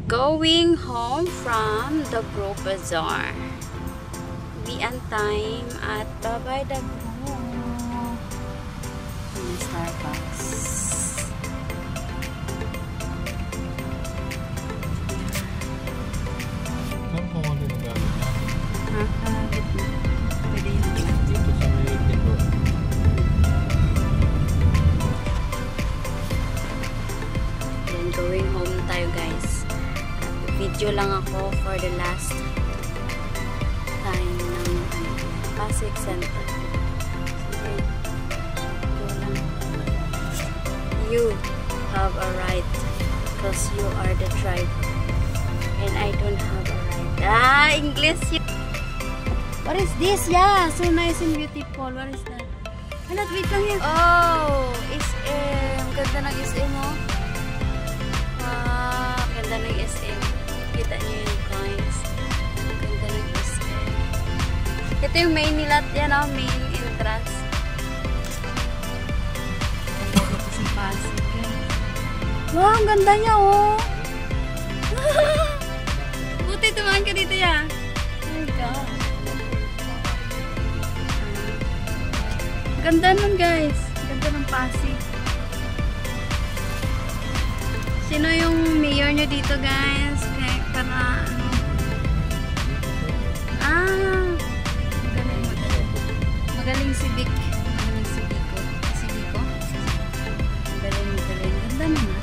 Going home from the Gro Bazaar. We on time at Babay Dagro. In Starbucks. Saan kung ano yung gamit natin? Nakakabit na. Pwede yun. Dito sa may tito. Then going home na tayo guys. Video lang ako for the last time ng Pasig Center. Sige. Go lang. You have a right because you are the tribe and I don't have a right. English. What is this? Yeah, so nice and beautiful. What is that? Hanat, wait lang yan. Oh, SM. Ganda ng SM mo. Ganda ng SM. Kita niyo yun, guys. Ganda ng SM. Ito yung main nila. Yan o, main entrance. Ganda ito si Pasig. Wow, ang ganda niya, oh. Buti, tumahan ka dito, ya. Oh my God. Ganda nun, guys. Ganda ng Pasig. Sino yung mayor nyo dito, guys? Para ano? Magaling si Vic. Magaling si Vico. Si Vico? Magaling. Ganda naman.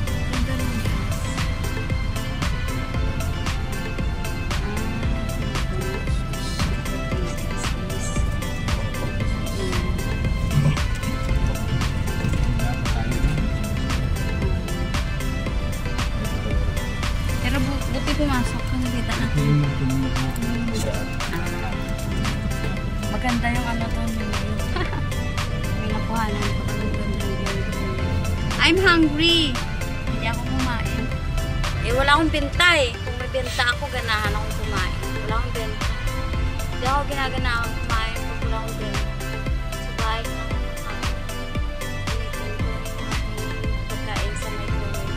Ganda naman, guys. Pero buti pumasok kung nakita natin. Maganda yung ano to. May nakuhanan ko. I'm hungry. Hindi ako kumain. Wala akong benta eh. Kung may benta ako, ganahan akong kumain. Wala akong benta. Hindi ako ginaganahan kumain kung wala akong benta. Sa bahay ko ako kumain. Pinitin ko yung aking pagkain sa microwave.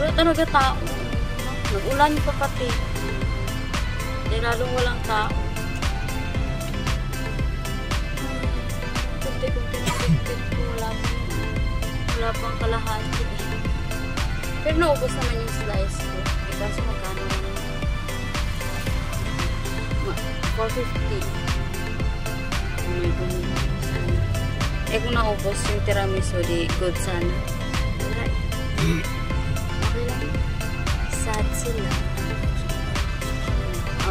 Wala talaga tao. Nag-ulan pa pati. Hindi lalong walang tao. Kunti-kunti na kunti ko. Wala pang kalahati. Pero naubos naman yung slice ko. Kaso magkano lang. 450. Oh my God. Kung naubos yung tiramisu, di good sana. Wala eh. Okay lang. Sad sila.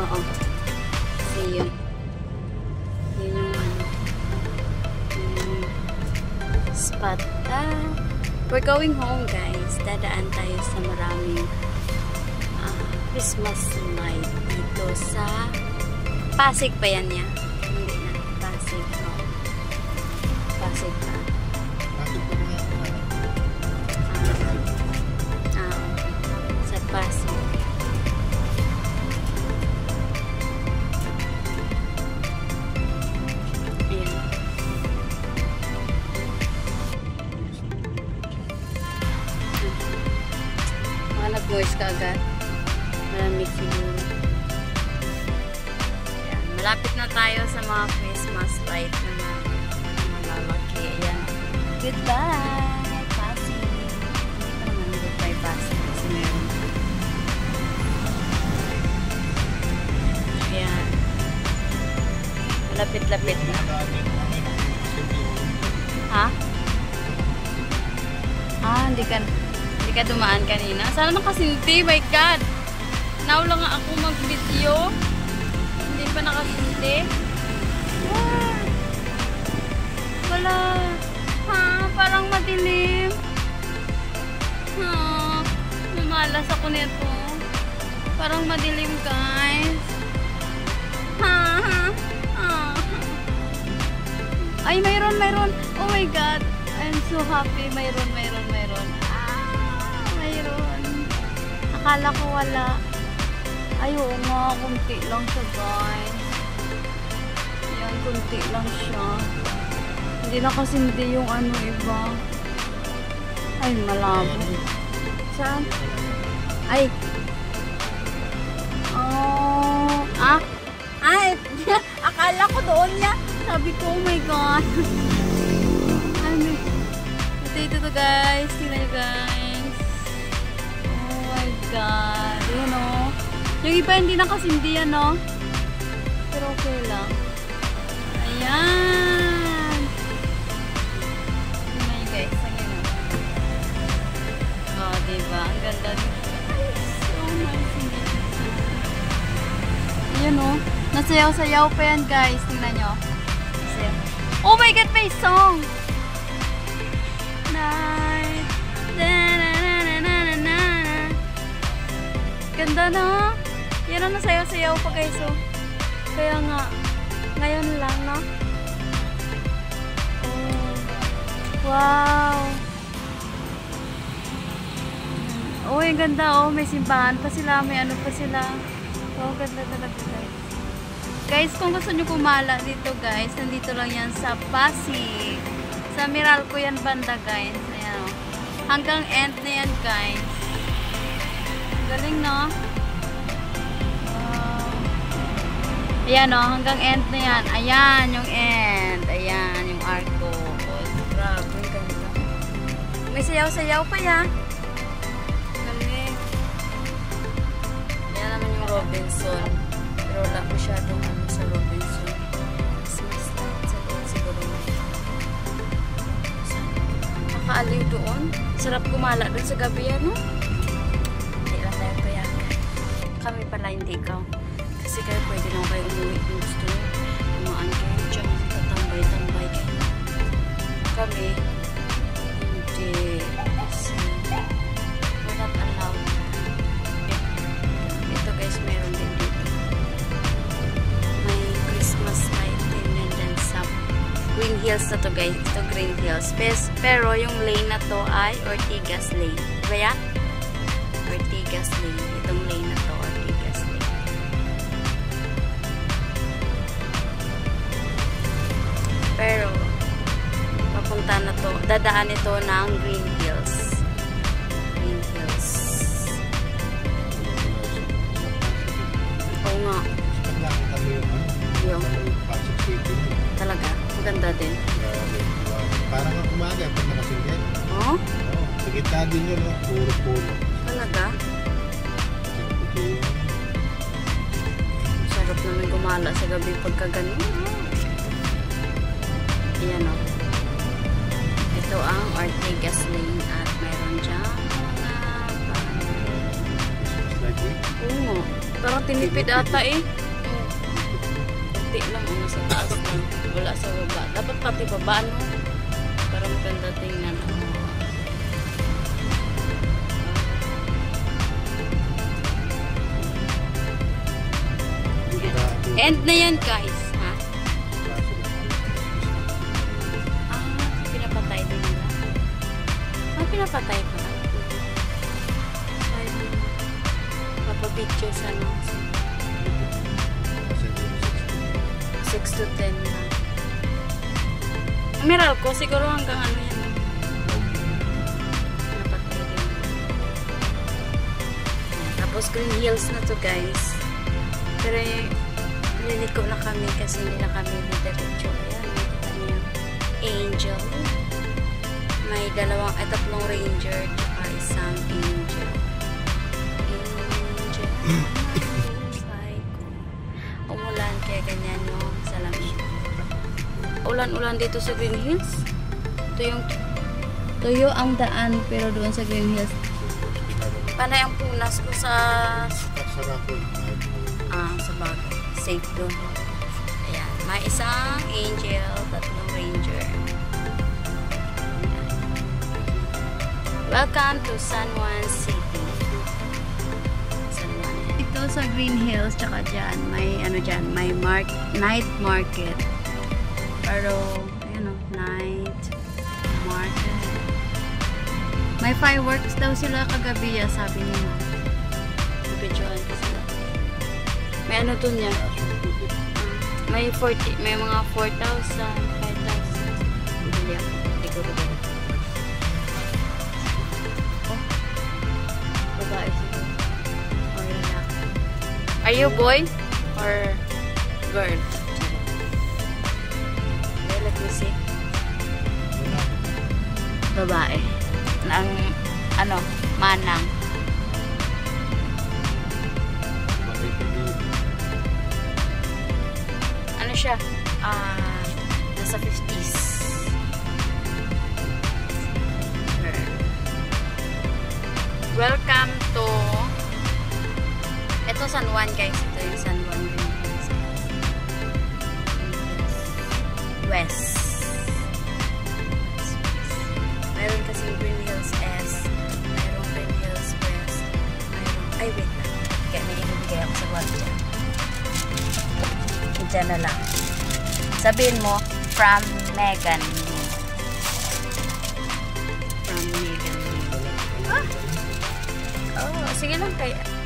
Oo. Kasi yun. Yun yung ano. Yung spot. We're going home, guys. Dadaan tayo sa maraming Christmas light dito sa Pasig pa yan niya. Hindi na. Pasig. No. Pasig pa. Pasig pa rin ako. Sa Pasig. Ayan. Mga nag-voice ka agad. Malamig siguro. Ayan. Malapit na tayo sa mga Christmas light na malalaki. Ayan. Goodbye, Pasig. Hindi pa naman goodbye, Pasig. Kasi meron. Ayan. Malapit-lapit na. Ha? Hindi ka dumaan kanina. Sana nakasinti, my God. Now lang ako mag-video. Hindi pa nakasinti. Wala. Parang madilim. Mamalas ako nito. Parang madilim, guys. Ay, mayroon. Oh my God. I'm so happy. Mayroon. Mayroon. Akala ko wala. Ay, oo nga. Kunti lang siya, guys. Ayan, kunti lang siya. Hindi na kasindi yung ano iba. Ay, malabo. Saan? Ay. Oh. Ah. Ay. Akala ko doon niya. Sabi ko, oh my God. Ay, may. Ito to guys. Tingnan nyo guys. Oh my God. Ayan o. Yung iba hindi nakasindi yan o. Pero okay lang. Ayan. Tingnan nyo guys. Ayan o. Oh, diba? Ang ganda dito. So nice. Ayan o. Nasayaw-sayaw pa yan guys. Tingnan nyo. Nasayaw. Oh my God! May song! Night. Da-na-na-na-na-na-na. Ganda na. Yan ang nasayaw-sayaw pa guys oh. Kaya nga. Ngayon lang no? Oh. Wow. Oh, ang ganda oh. May simbahan pa sila. May ano pa sila. Oh, ganda talaga guys. Guys, kung gusto nyo kumala dito guys, nandito lang yan sa Pasig. Sa Meralco yan banda guys. Ayan o. Hanggang end na yan guys. Galing no? Wow. Ayan o. Hanggang end na yan. Ayan yung end. Ayan yung arco. Oh, grabe. Ganda. May sayaw-sayaw pa yan. Galing. Ayan naman yung Robinson. Pero wala masyadong ano sa Robinson. Christmas light sa doon siguro. Nakaaliw doon. Sarap gumala doon sa gabi ano. Hindi lang tayo payagan. Kami pala hindi ikaw. Kasi kayo pwede lang kayo umuwi kung gusto nyo. Umaan kayo dyan. Tatambay-tambay kayo. Kami hindi. Kasi we're not allowed. Ito guys, meron din dito. May Christmas light din yan sa Green Hills na to guys. Ito Green Hills. Pero yung lane na to ay Ortigas Lane. Diba ya? Ortigas Lane. Itong lane na to, Ortigas Lane. Pero papunta na to. Dadaan ito ng Green Hills. Green Hills. Oo nga. Yung talaga. Maganda din. Parang ang umaga pag nakasinggit. Oh? Oo. Sa gitna din yun, no? Puro-puro. Talaga? Sarap naman gumala sa gabi pagka ganun. Ayan o. Ito ang Ortigas Lane at mayroon dyan mga oo. Parang tinipid ata eh. Kunti lang o sa taas lang. Wala sa baba. Dapat pati babaan mo. Para maganda tingnan. End na yan guys. Ha? Ah, pinapatay din nila. Ah, pinapatay pa lang. Papabidyo sa ano. 6 to 10 na. Meralco, siguro hanggang ano yan. Pinapatay din. Tapos Green Hills na to guys. Pero liliko na kami kasi hindi na kami diretso. Ayan, may angel. May tatlong ranger at isang angel. Angel. Umulan kaya ganyan yung salamin. Ulan-ulan dito sa Green Hills. Tuyo ang daan pero doon sa Green Hills. Panay ang punas ko sa sa bagay. Safe doon. Ayan. May isang angel, tatlong ranger. Ayan. Welcome to San Juan City. San Juan. Ito sa Green Hills, tsaka dyan, may ano dyan, may night market. Pero, ayun o, night market. May fireworks daw sila kagabi, sabi niya. Videoan ko sila. May ano to niya? May mga 4,000, 5,000. Bibili ako. Hindi ko rin. Are you boy or girl? Okay, let me see. Babae. Ang, ano, manang. Ano siya? Nasa 50s. Welcome to ito San Juan guys. Ito yung San Juan West. Meron kasi Green Hills S. Meron Green Hills West. Meron, ay wait lang. Kaya may inibigay ako sa wall dyan. Dyan na lang. Sabihin mo, from Megan. From Megan. Ah! Oh, sige lang kaya.